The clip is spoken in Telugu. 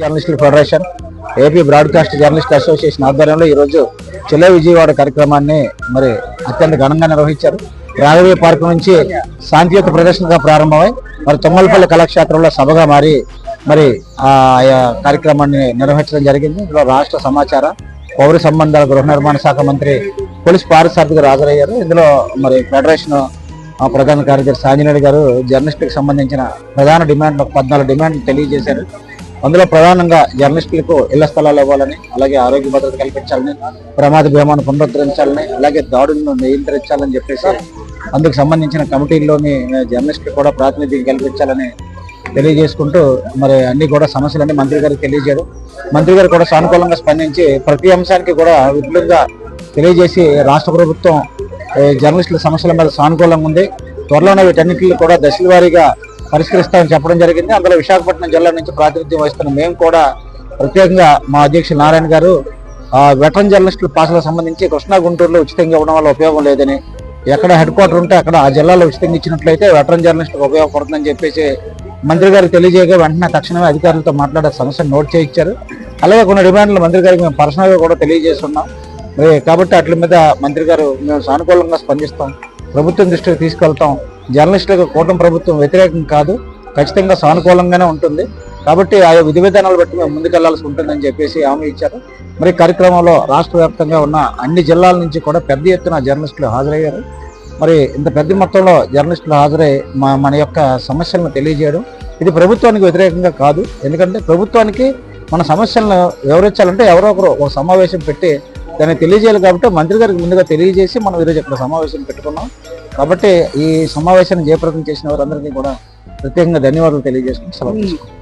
జర్నలిస్టుల federation, AP broadcast journalist association ఆధ్వర్యంలో ఈరోజు చెలో విజయవాడ కార్యక్రమాన్ని మరి అత్యంత ఘనంగా నిర్వహించారు. రాఘవయ్య పార్క్ నుంచి శాంతియుత ప్రదర్శనగా ప్రారంభమై మరి తుమ్మలపల్లి కళాక్షేత్రంలో సభగా మారి మరి ఆయా కార్యక్రమాన్ని నిర్వహించడం జరిగింది. ఇందులో రాష్ట్ర సమాచార, పౌర సంబంధాల, గృహ నిర్మాణ శాఖ మంత్రి పోలీస్ పారిసారథిగా హాజరయ్యారు. ఇందులో మరి ఫెడరేషన్ ప్రధాన కార్యదర్శి ఆంజనేయుడు గారు జర్నలిస్టులకు సంబంధించిన ప్రధాన డిమాండ్లు 14 డిమాండ్లు తెలియజేశారు. అందులో ప్రధానంగా జర్నలిస్టులకు ఇళ్ల స్థలాలు ఇవ్వాలని, అలాగే ఆరోగ్య భద్రత కల్పించాలని, ప్రమాద బీమాను పునరుద్ధరించాలని, అలాగే దాడులను నియంత్రించాలని చెప్పేసి అందుకు సంబంధించిన కమిటీల్లోని జర్నలిస్టులు కూడా ప్రాతినిధ్యం కల్పించాలని తెలియజేసుకుంటూ మరి అన్ని కూడా సమస్యలన్నీ మంత్రి గారికి తెలియజేయడం, మంత్రి గారు కూడా సానుకూలంగా స్పందించి ప్రతి అంశానికి కూడా విపులంగా తెలియజేసి రాష్ట్ర ప్రభుత్వం జర్నలిస్టుల సమస్యల మీద సానుకూలంగా ఉంది, త్వరలోనే వీటన్నింటినీ కూడా దశల వారీగా పరిష్కరిస్తామని చెప్పడం జరిగింది. అందులో విశాఖపట్నం జిల్లా నుంచి ప్రాతినిధ్యం వహిస్తున్న మేము కూడా ప్రత్యేకంగా మా అధ్యక్షులు నారాయణ గారు వెటరన్ జర్నలిస్టుల పాసులకు సంబంధించి కృష్ణా, గుంటూరులో ఉచితంగా ఇవ్వడం వల్ల ఉపయోగం లేదని, ఎక్కడ హెడ్ క్వార్టర్ ఉంటే అక్కడ ఆ జిల్లాలో ఉచితంగా ఇచ్చినట్లయితే వెటరన్ జర్నలిస్టులకు ఉపయోగపడుతుందని చెప్పేసి మంత్రి గారికి తెలియజేయగా వెంటనే తక్షణమే అధికారులతో మాట్లాడే సమస్యను నోట్ చేయించారు. అలాగే కొన్ని డిమాండ్లు మంత్రి గారికి మేము పర్సనల్గా కూడా తెలియజేస్తున్నాం. కాబట్టి వాటి మీద మంత్రి గారు మేము సానుకూలంగా స్పందిస్తాం, ప్రభుత్వం దృష్టికి తీసుకెళ్తాం, జర్నలిస్టులకు కూటమి ప్రభుత్వం వ్యతిరేకం కాదు, ఖచ్చితంగా సానుకూలంగానే ఉంటుంది, కాబట్టి ఆయా విధి విధానాలు బట్టి మేము ముందుకెళ్లాల్సి ఉంటుందని చెప్పేసి హామీ ఇచ్చారు. మరి కార్యక్రమంలో రాష్ట్ర వ్యాప్తంగా ఉన్న అన్ని జిల్లాల నుంచి కూడా పెద్ద ఎత్తున జర్నలిస్టులు హాజరయ్యారు. మరి ఇంత పెద్ద మొత్తంలో జర్నలిస్టులు హాజరై మన యొక్క సమస్యలను తెలియజేయడం ఇది ప్రభుత్వానికి వ్యతిరేకంగా కాదు. ఎందుకంటే ప్రభుత్వానికి మన సమస్యలను వివరించాలంటే ఎవరో ఒకరు ఒక సమావేశం పెట్టి దాన్ని తెలియజేయాలి. కాబట్టి మంత్రి గారికి ముందుగా తెలియజేసి మనం ఈరోజు ఇక్కడ సమావేశం పెట్టుకున్నాం. కాబట్టి ఈ సమావేశాన్ని జయప్రదం చేసిన వారందరికీ కూడా ప్రత్యేకంగా ధన్యవాదాలు తెలియజేసుకుంటూ సెలవు తీసుకుంటాం.